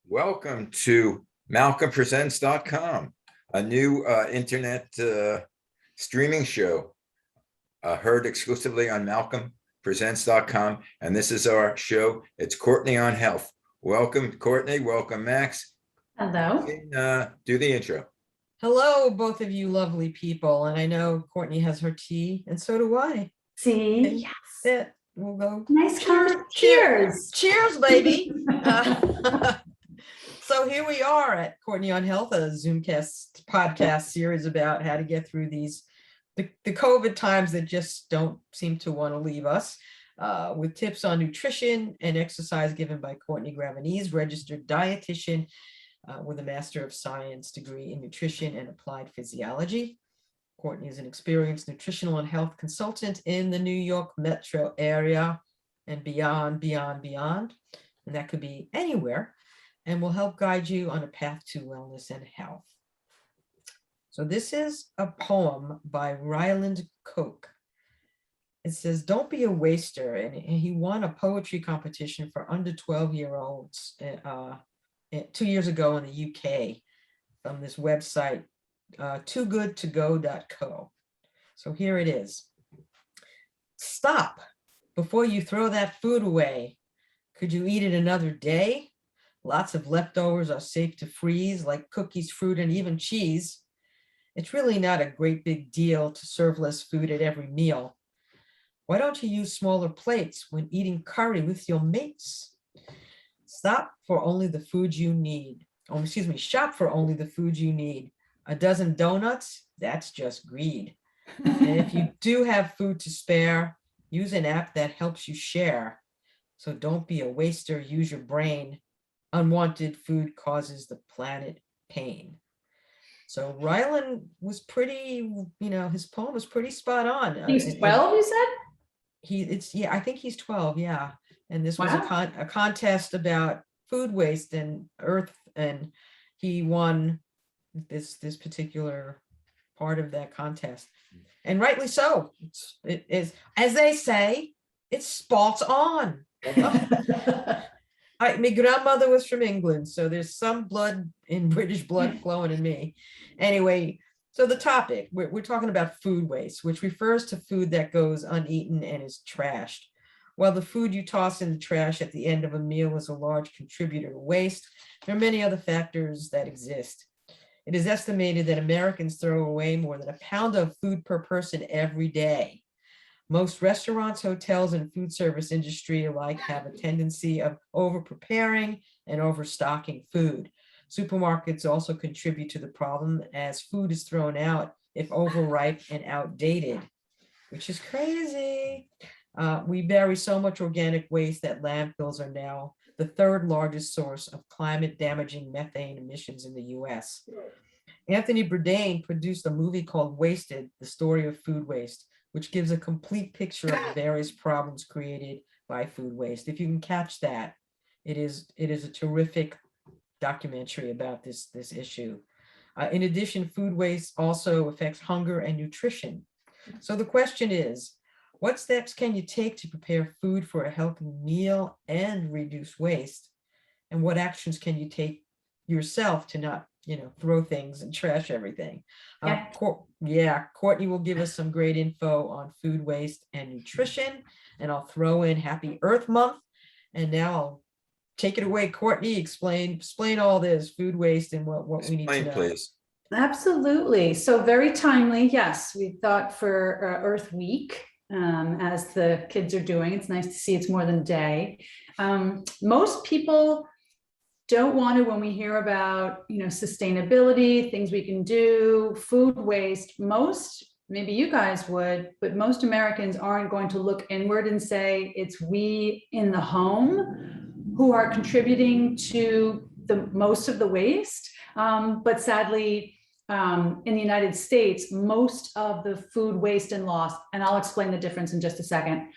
Welcome to MalcolmPresents.com, a new internet streaming show heard exclusively on MalcolmPresents.com. And this is our show. It's Courtney on Health. Welcome, Courtney. Welcome, Max. Hello. Do the intro. Hello, both of you lovely people. And I know Courtney has her tea, and so do I. See, yes. We'll go. Nice cheers. Cheers, baby. So here we are at Courtney on Health, a Zoomcast podcast series about how to get through the COVID times that just don't seem to want to leave us, with tips on nutrition and exercise given by Courtney Gravenese, registered dietitian with a Master of Science degree in nutrition and applied physiology. Courtney is an experienced nutritional and health consultant in the New York metro area and beyond. And that could be anywhere, and will help guide you on a path to wellness and health. So this is a poem by Ryland Koch. It says, "Don't be a waster." And he won a poetry competition for under 12-year-olds 2 years ago in the UK from this website, toogoodtogo.co. So here it is. Stop before you throw that food away. Could you eat it another day? Lots of leftovers are safe to freeze, like cookies, fruit, and even cheese. It's really not a great big deal to serve less food at every meal. Why don't you use smaller plates when eating curry with your mates? Shop for only the food you need. A dozen donuts, that's just greed. And if you do have food to spare, use an app that helps you share. So don't be a waster, use your brain. Unwanted food causes the planet pain. So Ryland was pretty, his poem was pretty spot on. He's 12, you said? I think he's 12, yeah. And this was a contest about food waste and earth, and he won this particular part of that contest. And rightly so. It is, as they say, it's spot on. My grandmother was from England, so there's some British blood flowing in me. Anyway, so the topic, we're talking about food waste, which refers to food that goes uneaten and is trashed. While the food you toss in the trash at the end of a meal is a large contributor to waste, there are many other factors that exist. It is estimated that Americans throw away more than a pound of food per person every day. Most restaurants, hotels, and food service industry alike have a tendency of over-preparing and overstocking food. Supermarkets also contribute to the problem, as food is thrown out if overripe and outdated, which is crazy. We bury so much organic waste that landfills are now the third largest source of climate-damaging methane emissions in the US. Anthony Bourdain produced a movie called Wasted, the story of food waste, which gives a complete picture of the various problems created by food waste. If you can catch that, it is a terrific documentary about this issue. In addition, food waste also affects hunger and nutrition. So the question is, what steps can you take to prepare food for a healthy meal and reduce waste? And what actions can you take yourself to not, throw things and trash everything? Courtney will give us some great info on food waste and nutrition, and I'll throw in Happy Earth Month. And now I'll take it away, Courtney. Explain all this food waste and what we need to know. Please. Absolutely. So very timely. Yes, we thought for Earth Week, as the kids are doing. It's nice to see it's more than a day. Most people don't want to, when we hear about, sustainability, things we can do, food waste, maybe you guys would, but most Americans aren't going to look inward and say it's we in the home who are contributing to the most of the waste. But sadly, in the United States, most of the food waste and loss, and I'll explain the difference in just a second,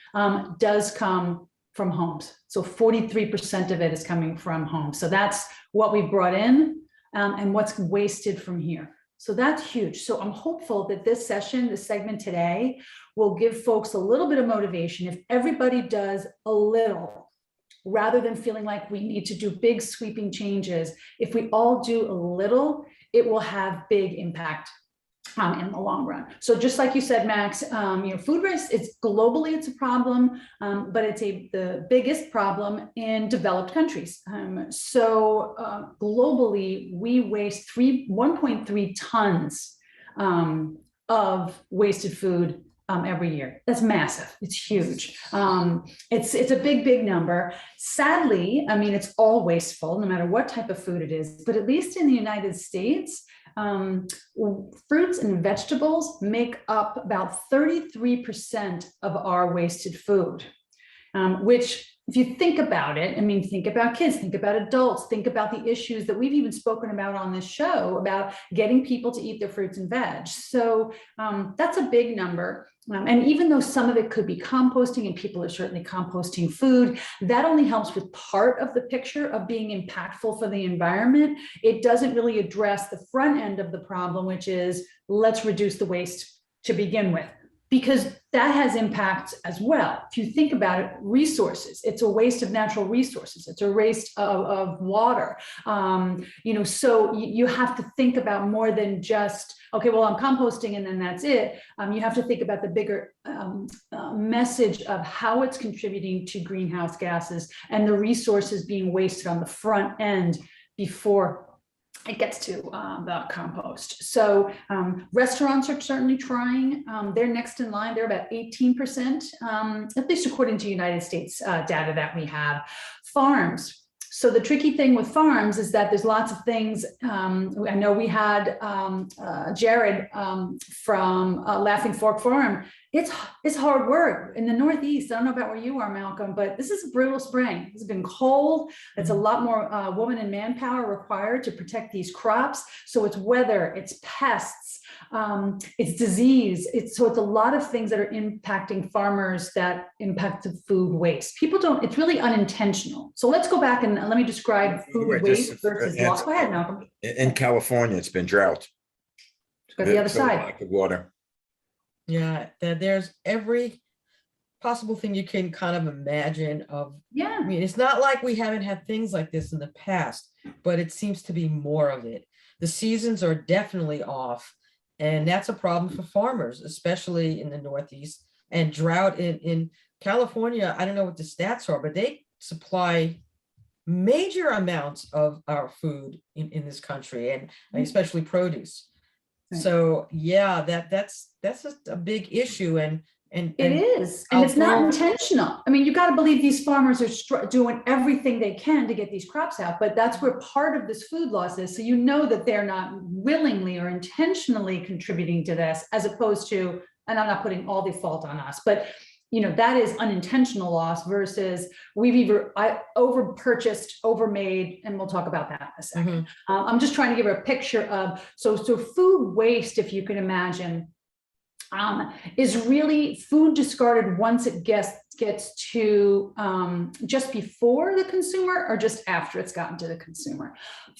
does come from homes. So 43% of it is coming from homes. So that's what we brought in and what's wasted from here. So that's huge. So I'm hopeful that this segment today will give folks a little bit of motivation. If everybody does a little, rather than feeling like we need to do big sweeping changes, if we all do a little, it will have big impact in the long run. So just like you said, Max, food waste, it's globally, it's a problem, but it's the biggest problem in developed countries. Globally, we waste 1.3 tons of wasted food every year. That's massive. It's huge. It's a big number. Sadly, I mean, it's all wasteful, no matter what type of food it is. But at least in the United States, fruits and vegetables make up about 33% of our wasted food, which, if you think about it, I mean, think about kids, think about adults, think about the issues that we've even spoken about on this show about getting people to eat their fruits and veg. So that's a big number. And even though some of it could be composting, and people are certainly composting food, that only helps with part of the picture of being impactful for the environment. It doesn't really address the front end of the problem, which is let's reduce the waste to begin with, because that has impacts as well. If you think about it, resources, it's a waste of natural resources. It's a waste of water. So you have to think about more than just, okay, well, I'm composting and then that's it. You have to think about the bigger message of how it's contributing to greenhouse gases and the resources being wasted on the front end before it gets to the compost. So restaurants are certainly trying. They're next in line. They're about 18%, at least according to United States data that we have. Farms. So the tricky thing with farms is that there's lots of things. I know we had Jared from Laughing Fork Farm. It's hard work in the Northeast. I don't know about where you are, Malcolm, but this is a brutal spring. It's been cold. It's a lot more woman and manpower required to protect these crops. So it's weather, it's pests, it's disease. It's a lot of things that are impacting farmers that impact the food waste. People don't, it's really unintentional. So let's go back and let me describe food waste versus loss. Go ahead, Malcolm. In California, it's been drought. Go to the other side. Lack of water. Yeah, there's every possible thing you can kind of imagine of. Yeah. I mean, it's not like we haven't had things like this in the past, but it seems to be more of it. The seasons are definitely off, and that's a problem for farmers, especially in the Northeast. And drought in California, I don't know what the stats are, but they supply major amounts of our food in this country, and especially produce. Right. So yeah, that's just a big issue, and it is, and it's not intentional. I mean, you got to believe these farmers are doing everything they can to get these crops out, but that's where part of this food loss is. So you know that they're not willingly or intentionally contributing to this, as opposed to, and I'm not putting all the fault on us, but that is unintentional loss versus we've either over purchased, overmade, and we'll talk about that in a second. I'm just trying to give a picture of, so food waste, if you can imagine, is really food discarded once it gets to just before the consumer or just after it's gotten to the consumer.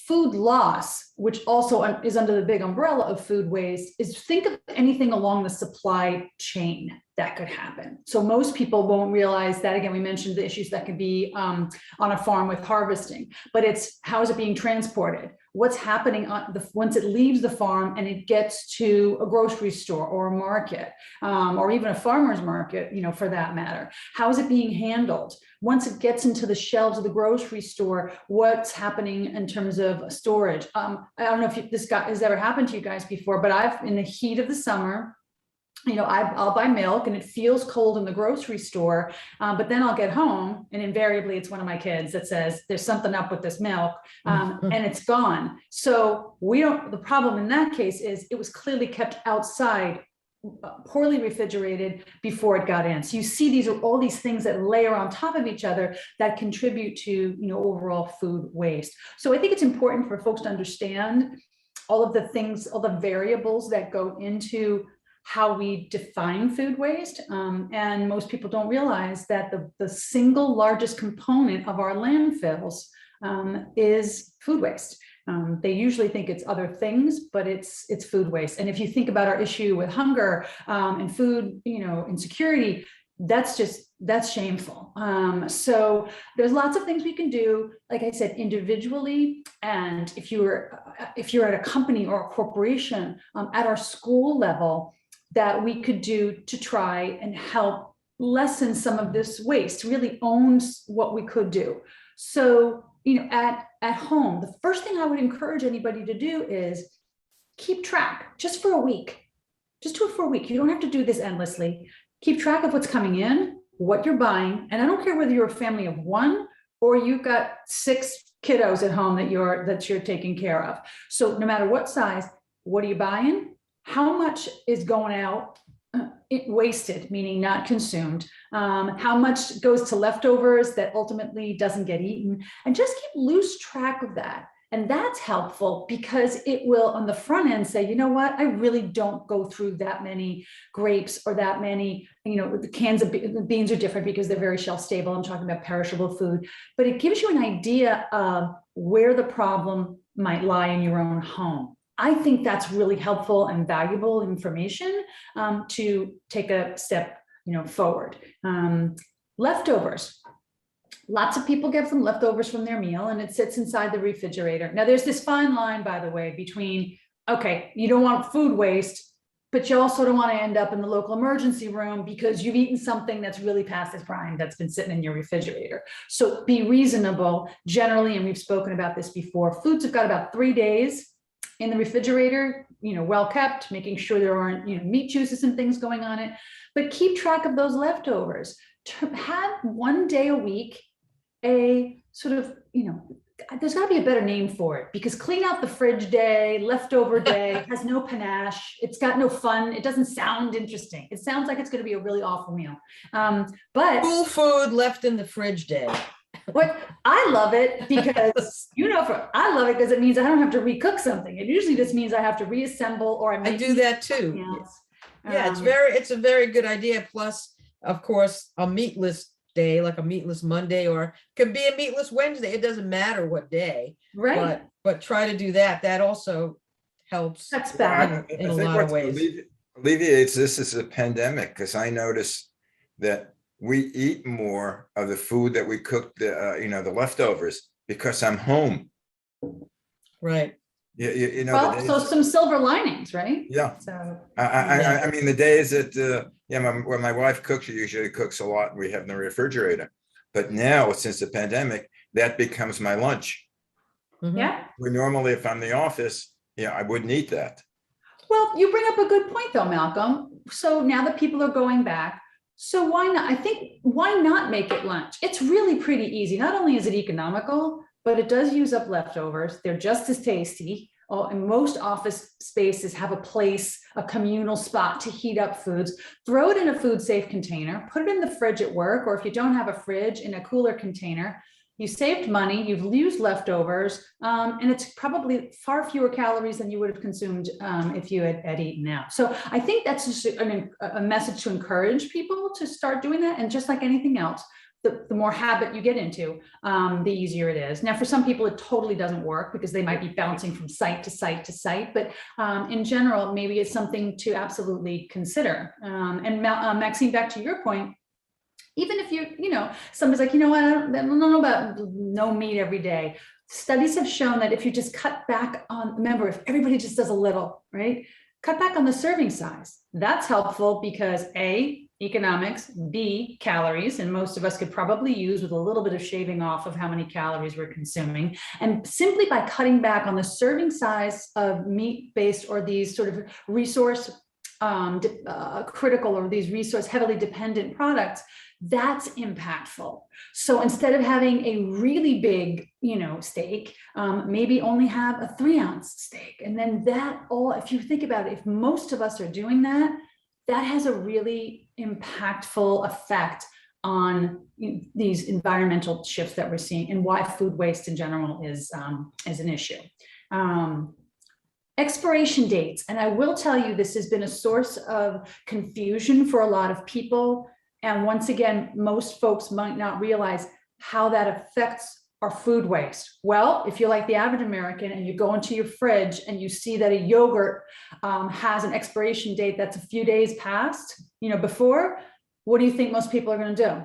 Food loss, which also is under the big umbrella of food waste, is think of anything along the supply chain that could happen. So most people won't realize that. Again, we mentioned the issues that could be on a farm with harvesting, but it's how is it being transported? What's happening once it leaves the farm and it gets to a grocery store or a market, or even a farmer's market, for that matter? How is it being handled? Once it gets into the shelves of the grocery store, what's happening in terms of storage? I don't know if this has ever happened to you guys before, but in the heat of the summer, I'll buy milk and it feels cold in the grocery store, but then I'll get home and invariably it's one of my kids that says there's something up with this milk, and it's gone. So the problem in that case is it was clearly kept outside, poorly refrigerated before it got in. So you see all these things that layer on top of each other that contribute to overall food waste. So I think it's important for folks to understand all of the things, all the variables that go into how we define food waste. And most people don't realize that the single largest component of our landfills is food waste. They usually think it's other things, but it's food waste. And if you think about our issue with hunger and food, insecurity, that's just That's shameful. So there's lots of things we can do, like I said, individually. And if you're at a company or a corporation, at our school level, that we could do to try and help lessen some of this waste, really owns what we could do. So, at home, the first thing I would encourage anybody to do is keep track just for a week. Just do it for a week. You don't have to do this endlessly. Keep track of what's coming in, what you're buying. And I don't care whether you're a family of one or you've got 6 kiddos at home that you're taking care of. So no matter what size, what are you buying? How much is going out wasted, meaning not consumed? How much goes to leftovers that ultimately doesn't get eaten? And just keep loose track of that. And that's helpful because it will on the front end say, you know what, I really don't go through that many grapes or that many, the cans of the beans are different because they're very shelf stable. I'm talking about perishable food, but it gives you an idea of where the problem might lie in your own home. I think that's really helpful and valuable information to take a step, forward. Leftovers. Lots of people get some leftovers from their meal and it sits inside the refrigerator. Now there's this fine line, by the way, between, okay, you don't want food waste, but you also don't want to end up in the local emergency room because you've eaten something that's really past its prime that's been sitting in your refrigerator. So be reasonable generally, and we've spoken about this before, foods have got about 3 days in the refrigerator, well kept, making sure there aren't, meat juices and things going on it, but keep track of those leftovers. To have 1 day a week, a sort of, there's got to be a better name for it, because clean out the fridge day, leftover day has no panache. It's got no fun. It doesn't sound interesting. It sounds like it's going to be a really awful meal. But Cool food left in the fridge day. what I love it because, I love it because it means I don't have to recook something. It usually just means I have to reassemble or I do that too. Yeah, it's a very good idea. Plus, of course, a meatless day, like a meatless Monday, or could be a meatless Wednesday. It doesn't matter what day, right? But try to do that. That also helps. That's bad in a lot of ways. Alleviates this is a pandemic, because I notice that we eat more of the food that we cooked, the leftovers, because I'm home. Right. Well, so some silver linings, right? Yeah. So I mean, the days that when my wife cooks, she usually cooks a lot. We have in the refrigerator, but now since the pandemic, that becomes my lunch. Mm-hmm. Yeah. Where normally, if I'm in the office, I wouldn't eat that. Well, you bring up a good point, though, Malcolm. So now that people are going back, so why not? I think why not make it lunch? It's really pretty easy. Not only is it economical, but it does use up leftovers. They're just as tasty. And most office spaces have a communal spot to heat up foods. Throw it in a food safe container, put it in the fridge at work, or if you don't have a fridge, in a cooler container. You saved money, you've used leftovers, and it's probably far fewer calories than you would have consumed if you had eaten out. So I think that's just a message to encourage people to start doing that. And just like anything else, the more habit you get into, the easier it is. Now, for some people, it totally doesn't work because they might be bouncing from site to site to site. But in general, maybe it's something to absolutely consider. And Maxine, back to your point, even if somebody's like, what, I don't know about no meat every day. Studies have shown that if you just cut back on, remember, if everybody just does a little, right? Cut back on the serving size. That's helpful because A, economics, B, calories, and most of us could probably use with a little bit of shaving off of how many calories we're consuming. And simply by cutting back on the serving size of meat-based or these sort of resource critical or these resource heavily dependent products, that's impactful. So instead of having a really big, steak, maybe only have a 3-ounce steak. And then if you think about it, if most of us are doing that, that has a really impactful effect on these environmental shifts that we're seeing and why food waste in general is an issue. Expiration dates. And I will tell you, this has been a source of confusion for a lot of people. And once again, most folks might not realize how that affects our food waste. Well, if you're like the average American and you go into your fridge and you see that a yogurt has an expiration date that's a few days past, before, what do you think most people are going to do?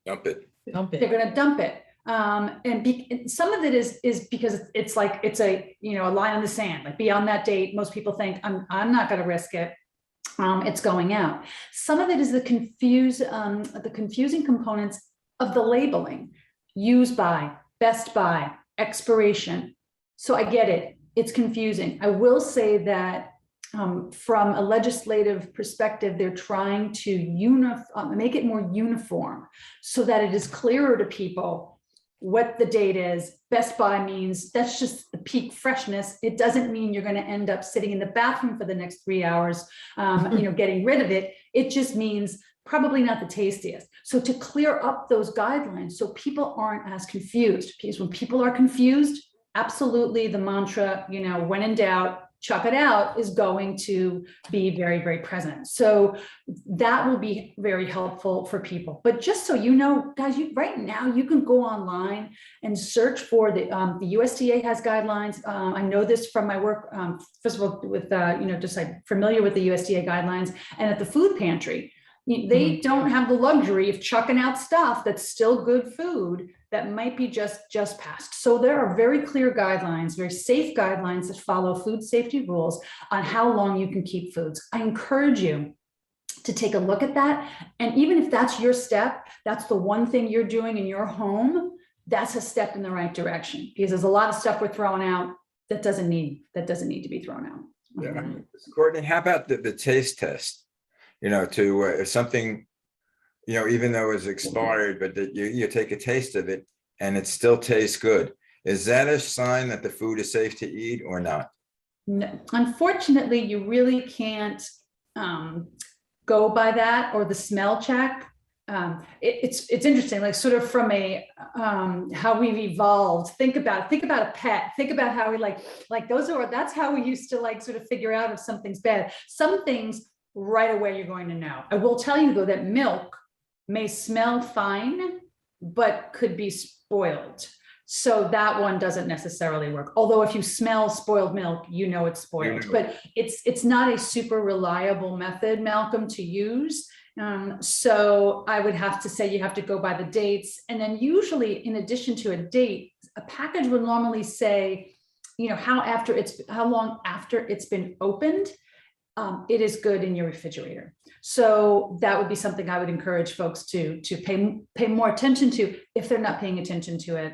Dump it. Dump They're it. going to dump it. And some of it is because it's like, it's a, a line in the sand, like beyond that date, most people think I'm not going to risk it. It's going out. Some of it is the confusing components of the labeling, use by, best by, expiration. So I get it. It's confusing. I will say that from a legislative perspective, they're trying to make it more uniform so that it is clearer to people what the date is. Best by means that's just the peak freshness. It doesn't mean you're going to end up sitting in the bathroom for the next 3 hours, getting rid of it. It just means probably not the tastiest. So to clear up those guidelines so people aren't as confused, because when people are confused, absolutely the mantra, when in doubt, chuck it out, is going to be very, very present. So that will be very helpful for people. But just so you know, guys, right now you can go online and search for the USDA has guidelines. I know this from my work, first of all, with, just like familiar with the USDA guidelines, and at the food pantry. They don't have the luxury of chucking out stuff that's still good food that might be just passed. So there are very clear guidelines, very safe guidelines that follow food safety rules on how long you can keep foods. I encourage you to take a look at that. And even if that's your step, that's the one thing you're doing in your home, that's a step in the right direction, because there's a lot of stuff we're throwing out that doesn't need to be thrown out. Yeah. Courtney, how about the taste test? If something, even though it's expired, but that you take a taste of it and it still tastes good. Is that a sign that the food is safe to eat or not? No, unfortunately, you really can't go by that, or the smell check. It's interesting, like sort of from a how we've evolved. Think about a pet. Think about how we that's how we used to sort of figure out if something's bad. Some things right away you're going to know. I will tell you though that milk may smell fine, but could be spoiled. So that one doesn't necessarily work. Although if you smell spoiled milk, it's spoiled. But it's not a super reliable method, Malcolm, to use. So I would have to say you have to go by the dates. And then usually in addition to a date, a package would normally say, how long after it's been opened, it is good in your refrigerator. So that would be something I would encourage folks to pay more attention to if they're not paying attention to it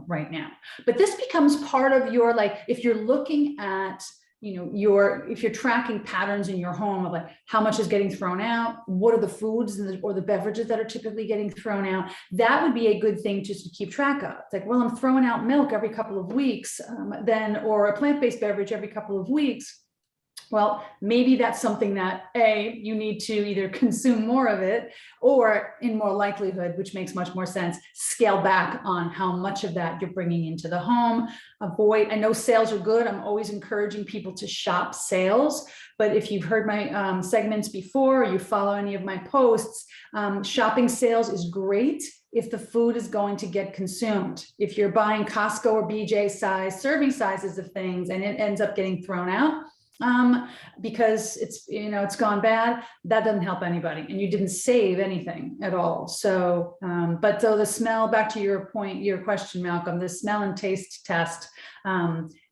right now. But this becomes part of your, if you're looking at, if you're tracking patterns in your home of how much is getting thrown out, what are the foods or the beverages that are typically getting thrown out, that would be a good thing just to keep track of. It's I'm throwing out milk every couple of weeks, or a plant-based beverage every couple of weeks. Well, maybe that's something that you need to either consume more of it, or in more likelihood, which makes much more sense, scale back on how much of that you're bringing into the home. I know sales are good. I'm always encouraging people to shop sales, but if you've heard my segments before, or you follow any of my posts, shopping sales is great if the food is going to get consumed. If you're buying Costco or BJ size serving sizes of things and it ends up getting thrown out, because it's gone bad, that doesn't help anybody, and you didn't save anything at all. So, but though the smell, back to your question, Malcolm, the smell and taste test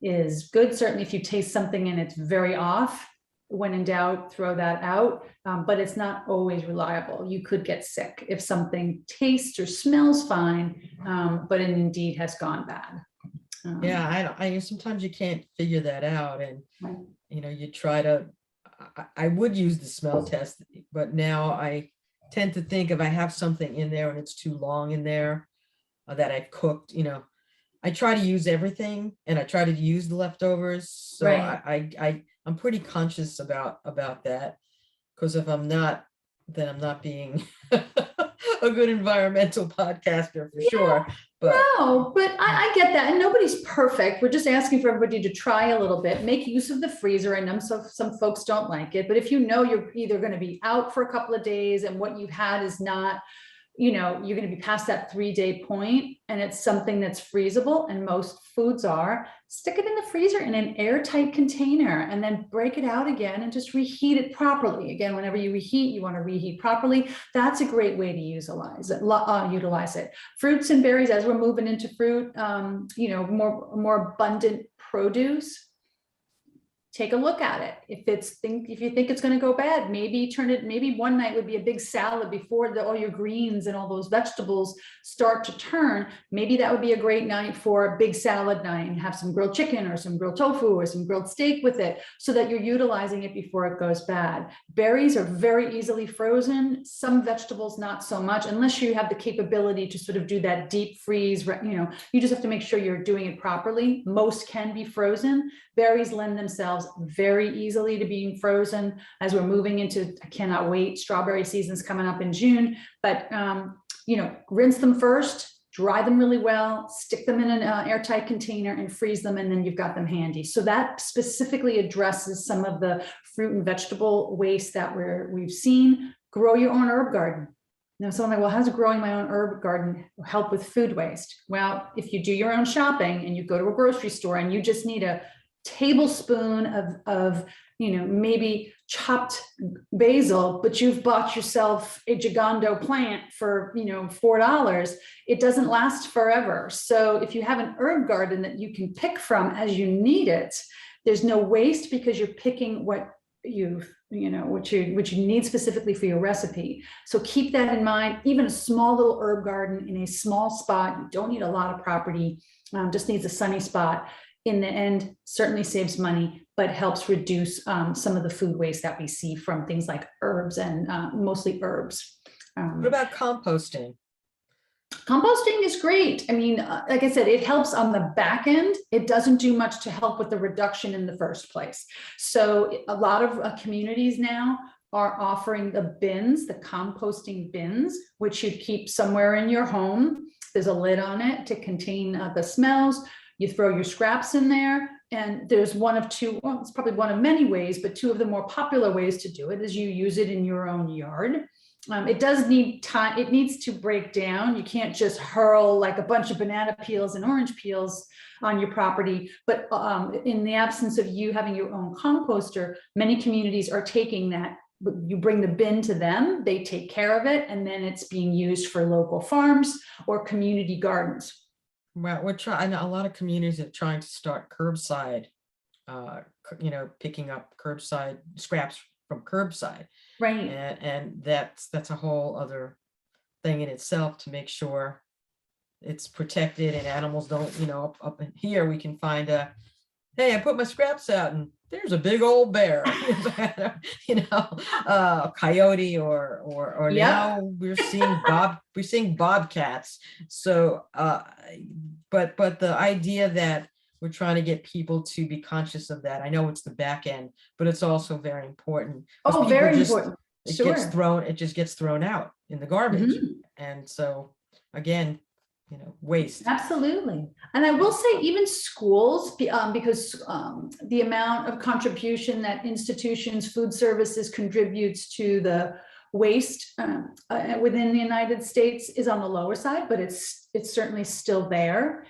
is good. Certainly if you taste something and it's very off, when in doubt, throw that out. But it's not always reliable. You could get sick if something tastes or smells fine, but it indeed has gone bad. Yeah, I sometimes you can't figure that out, and Right. You try to. I would use the smell test, but now I tend to think if I have something in there and it's too long in there that I've cooked, I try to use everything, and I try to use the leftovers. So Right. I'm pretty conscious about that, because if I'm not, then I'm not being a good environmental podcaster for sure. But No, but I get that. And nobody's perfect. We're just asking for everybody to try a little bit, make use of the freezer. I know some folks don't like it, but if you're either going to be out for a couple of days and what you've had is not you're going to be past that 3-day point and it's something that's freezable, and most foods are, stick it in the freezer in an airtight container and then break it out again and just reheat it properly. Again, whenever you reheat, you want to reheat properly. That's a great way to utilize it. Fruits and berries, as we're moving into fruit, more abundant produce. Take a look at it. If you think it's going to go bad, maybe one night would be a big salad before all your greens and all those vegetables start to turn. Maybe that would be a great night for a big salad night, and have some grilled chicken or some grilled tofu or some grilled steak with it, so that you're utilizing it before it goes bad. Berries are very easily frozen. Some vegetables, not so much, unless you have the capability to sort of do that deep freeze. You just have to make sure you're doing it properly. Most can be frozen. Berries lend themselves very easily to being frozen as we're moving into, I cannot wait, strawberry season's coming up in June, but rinse them first, dry them really well, stick them in an airtight container and freeze them, and then you've got them handy. So that specifically addresses some of the fruit and vegetable waste that we've seen. Grow your own herb garden. Now, someone like, well, how's growing my own herb garden help with food waste? Well, if you do your own shopping and you go to a grocery store and you just need a tablespoon of maybe chopped basil, but you've bought yourself a gigando plant for $4, it doesn't last forever. So if you have an herb garden that you can pick from as you need it, there's no waste, because you're picking what you need specifically for your recipe. So keep that in mind. Even a small little herb garden in a small spot, you don't need a lot of property, just needs a sunny spot. In the end, certainly saves money, but helps reduce some of the food waste that we see from things like herbs, and mostly herbs. What about composting? Composting is great. I mean, like I said, it helps on the back end. It doesn't do much to help with the reduction in the first place. So a lot of communities now are offering the bins, the composting bins, which you keep somewhere in your home. There's a lid on it to contain the smells. You throw your scraps in there, and there's one of two, well, it's probably one of many ways, but two of the more popular ways to do it is you use it in your own yard. It does need time. It needs to break down. You can't just hurl like a bunch of banana peels and orange peels on your property. But in the absence of you having your own composter, many communities are taking that. You bring the bin to them, they take care of it, and then it's being used for local farms or community gardens. Well, we're trying, a lot of communities are trying to start curbside, picking up curbside scraps from curbside. Right. And that's a whole other thing in itself, to make sure it's protected and animals don't, up in here we can find hey, I put my scraps out and there's a big old bear, coyote or Yep. Now we're seeing bobcats. So, but the idea that we're trying to get people to be conscious of that. I know it's the back end, but it's also very important. Oh, very important. It Sure. it just gets thrown out in the garbage. Mhm. And so again, waste. Absolutely. And I will say even schools, because the amount of contribution that institutions, food services contributes to the waste within the United States is on the lower side, but it's certainly still there.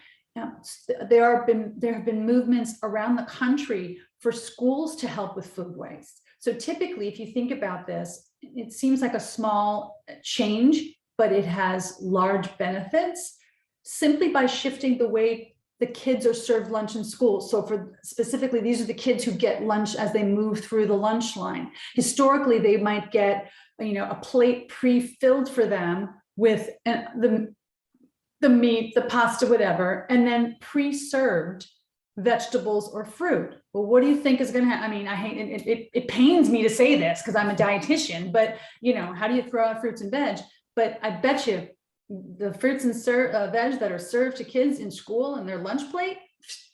There have been movements around the country for schools to help with food waste. So typically, if you think about this, it seems like a small change, but it has large benefits simply by shifting the way the kids are served lunch in school. So for specifically, these are the kids who get lunch as they move through the lunch line. Historically, they might get, a plate pre-filled for them with the meat, the pasta, whatever, and then pre-served vegetables or fruit. Well, what do you think is going to happen? I mean, I hate it. It pains me to say this because I'm a dietitian, but how do you throw out fruits and veg? But I bet you the fruits and veg that are served to kids in school and their lunch plate,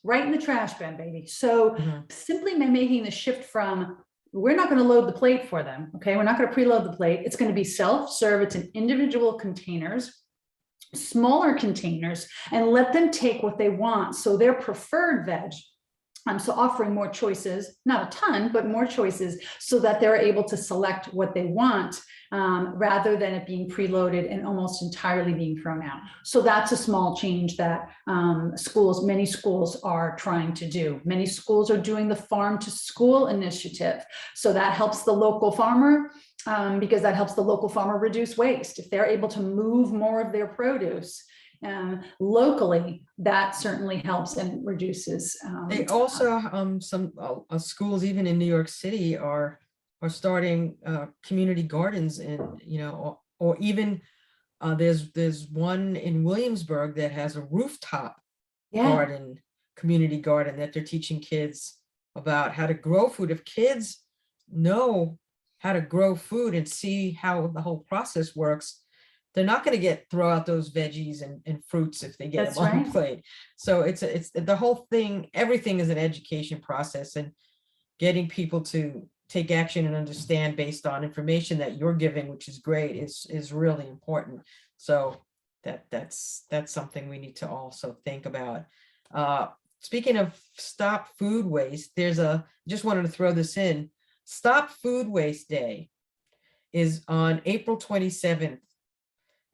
right in the trash bin, baby. So simply by making the shift from, we're not going to load the plate for them. Okay. We're not going to preload the plate. It's going to be self-serve. It's in individual containers, smaller containers, and let them take what they want. So their preferred veg So offering more choices, not a ton, but more choices so that they're able to select what they want rather than it being preloaded and almost entirely being thrown out. So that's a small change that many schools are trying to do. Many schools are doing the farm to school initiative. So that helps the local farmer because that helps the local farmer reduce waste. If they're able to move more of their produce locally, that certainly helps and reduces. They also, some schools, even in New York City, are starting community gardens, and or even there's one in Williamsburg that has a rooftop garden, community garden, that they're teaching kids about how to grow food. If kids know how to grow food and see how the whole process works, they're not going to throw out those veggies and fruits if they get them on the plate. So it's the whole thing. Everything is an education process, and getting people to take action and understand based on information that you're giving, which is great, is really important. So that's something we need to also think about. Speaking of Stop Food Waste, just wanted to throw this in. Stop Food Waste Day is on April 27th.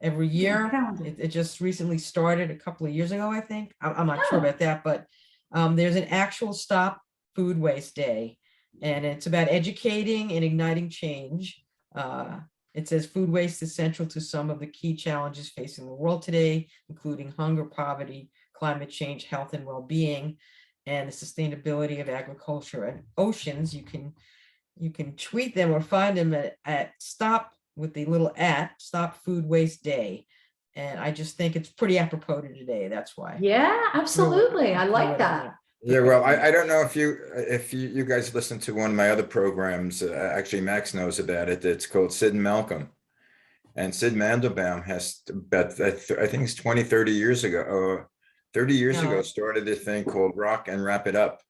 Every year. It just recently started a couple of years ago, I think. I'm not sure about that, but there's an actual Stop Food Waste Day, and it's about educating and igniting change. It says food waste is central to some of the key challenges facing the world today, including hunger, poverty, climate change, health and well-being, and the sustainability of agriculture and oceans. You can tweet them or find them at Stop with the little Stop Food Waste Day. And I just think it's pretty apropos to today. That's why. Yeah, absolutely. I like that. Yeah, well, I don't know if you guys listen to one of my other programs. Actually, Max knows about it. It's called Sid and Malcolm. And Sid Mandelbaum has about, I think it's 20, 30 years ago, 30 years ago, started this thing called Rock and Wrap It Up.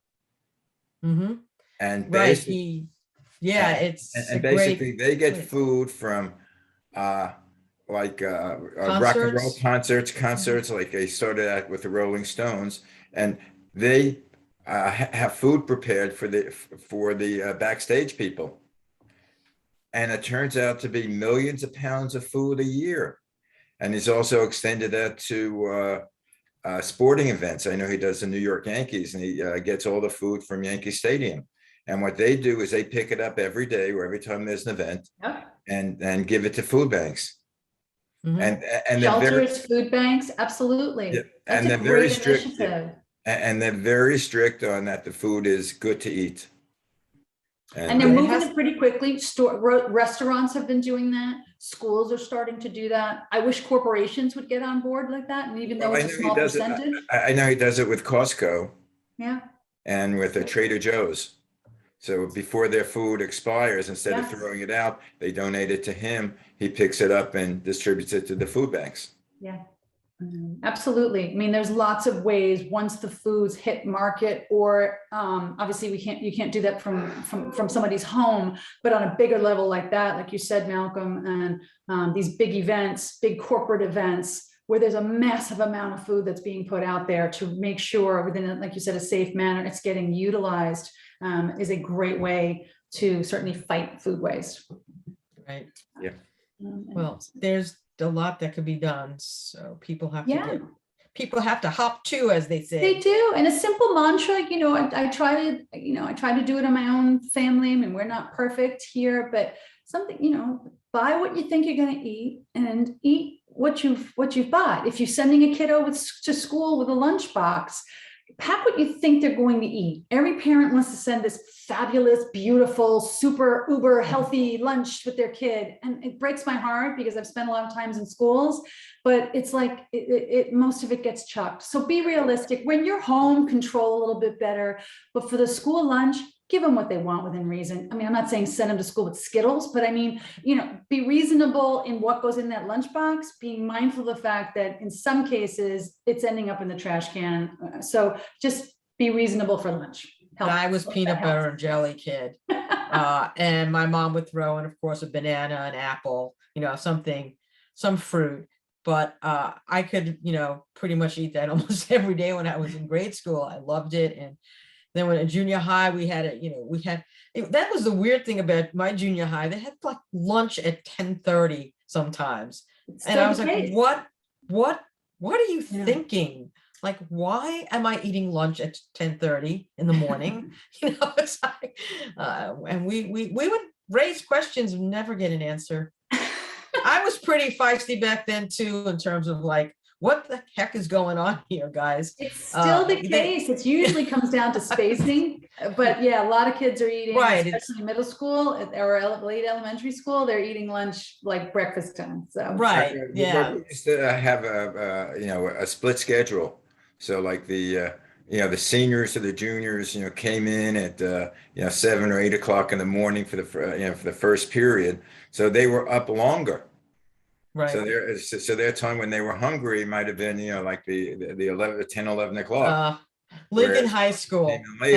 Mm-hmm. And basically, basically they get food from rock and roll concerts, like they started out with the Rolling Stones, and they have food prepared for the backstage people. And it turns out to be millions of pounds of food a year. And he's also extended that to sporting events. I know he does the New York Yankees, and he gets all the food from Yankee Stadium. And what they do is they pick it up every day or every time there's an event, and give it to food banks. Mm-hmm. And shelters, food banks, absolutely. Yeah, that's and a they're very great strict. initiative. And they're very strict on that. The food is good to eat. And they're moving it pretty quickly. Restaurants have been doing that. Schools are starting to do that. I wish corporations would get on board like that. And even though it's a small percentage. I know he does it with Costco. Yeah. And with the Trader Joe's. So before their food expires, instead of throwing it out, they donate it to him. He picks it up and distributes it to the food banks. Yeah. Absolutely. I mean, there's lots of ways once the foods hit market, or obviously you can't do that from somebody's home, but on a bigger level like that, like you said, Malcolm, and these big events, big corporate events, where there's a massive amount of food that's being put out there, to make sure within, like you said, a safe manner, it's getting utilized, is a great way to certainly fight food waste. Right. Yeah. Well, there's a lot that could be done, so people have to hop to, as they say. They do. And a simple mantra, I try to do it in my own family. I mean, we're not perfect here, but something, buy what you think you're going to eat, and eat what you've bought. If you're sending a kiddo to school with a lunchbox, pack what you think they're going to eat. Every parent wants to send this fabulous, beautiful, super uber healthy lunch with their kid. And it breaks my heart because I've spent a lot of times in schools, but it's like most of it gets chucked. So be realistic. When you're home, control a little bit better. But for the school lunch, give them what they want within reason. I mean, I'm not saying send them to school with Skittles, but I mean, be reasonable in what goes in that lunchbox, being mindful of the fact that in some cases it's ending up in the trash can. So just be reasonable for lunch. I was peanut butter and jelly kid. And my mom would throw in, of course, a banana, an apple, some fruit. But I could, pretty much eat that almost every day when I was in grade school. I loved it. And Then when in junior high, we had that was the weird thing about my junior high. They had like lunch at 10:30 sometimes. It's And still I was the like, case. what are you Yeah. thinking? Like, why am I eating lunch at 10:30 in the morning? It's like, and we would raise questions and never get an answer. I was pretty feisty back then too, in terms of like, what the heck is going on here, guys? It's still the They- case. It usually comes down to spacing, but yeah, a lot of kids are eating, Right, it's- especially middle school or late elementary school, they're eating lunch like breakfast time, so. Right, yeah. We used to have a split schedule. So like the seniors or the juniors, came in at 7 or 8 o'clock in the morning for for the first period. So they were up longer. So Right. their time when they were hungry might have been, like the 11 o'clock. Lincoln Whereas High came School in later.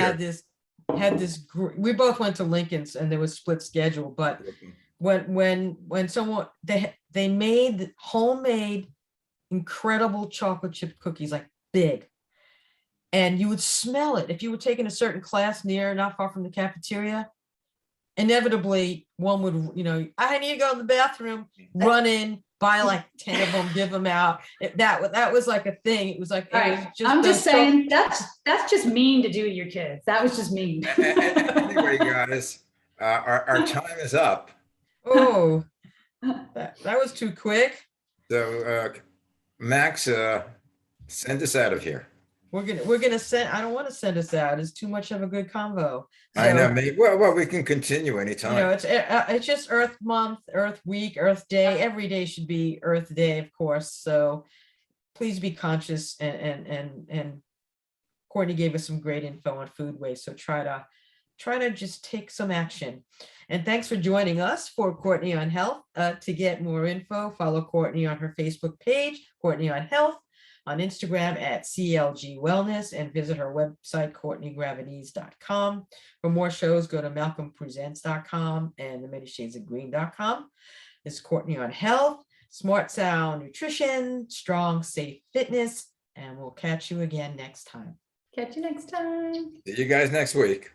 had this we both went to Lincoln's and there was split schedule, but when someone they made homemade incredible chocolate chip cookies, like big, and you would smell it if you were taking a certain class not far from the cafeteria. Inevitably one would, I need to go to the bathroom, run in, buy like 10 of them, give them out. That was like a thing. It was like, All it right, was just I'm just those saying, that's just mean to do to your kids. That was just mean. Anyway, guys, our time is up. Oh, that was too quick. So Max, send us out of here. We're gonna send. I don't want to send us out. It's too much of a good convo. I know, So, maybe. Well, we can continue anytime. it's just Earth Month, Earth Week, Earth Day. Every day should be Earth Day, of course. So please be conscious, and Courtney gave us some great info on food waste. So try to just take some action. And thanks for joining us for Courtney on Health. To get more info, follow Courtney on her Facebook page, Courtney on Health, on Instagram at CLG Wellness, and visit her website, CourtneyGravides.com. For more shows, go to MalcolmPresents.com and theManyShadesOfGreen.com. This is Courtney on Health, smart sound nutrition, strong, safe fitness, and we'll catch you again next time. Catch you next time. See you guys next week.